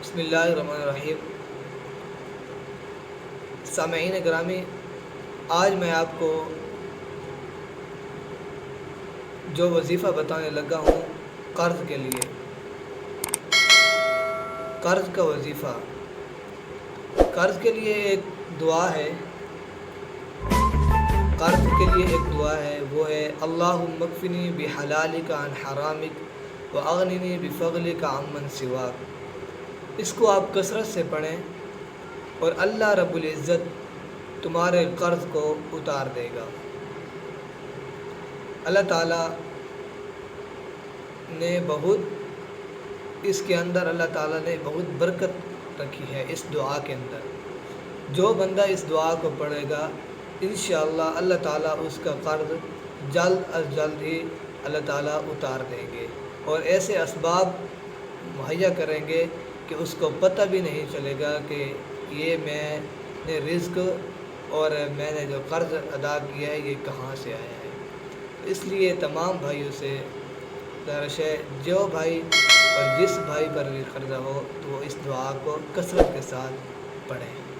بسم اللہ الرحمن الرحیم۔ سامعین گرامی، آج میں آپ کو جو وظیفہ بتانے لگا ہوں قرض کے لیے، قرض کا وظیفہ۔ قرض کے لیے ایک دعا ہے، قرض کے لیے ایک دعا ہے، وہ ہے اللہم اکفنی بحلالک عن حرامک واغننی بفضلک عمن سواک۔ اس کو آپ کثرت سے پڑھیں اور اللہ رب العزت تمہارے قرض کو اتار دے گا۔ اللہ تعالیٰ نے اس کے اندر اللہ تعالیٰ نے بہت برکت رکھی ہے اس دعا کے اندر۔ جو بندہ اس دعا کو پڑھے گا انشاءاللہ اللہ تعالیٰ اس کا قرض جلد از جلد ہی اللہ تعالیٰ اتار دیں گے، اور ایسے اسباب مہیا کریں گے کہ اس کو پتہ بھی نہیں چلے گا کہ یہ میں نے رزق اور میں نے جو قرض ادا کیا ہے یہ کہاں سے آیا ہے۔ اس لیے تمام بھائیوں سے درش ہے، جو بھائی اور جس بھائی پر بھی قرضہ ہو تو وہ اس دعا کو کثرت کے ساتھ پڑھیں۔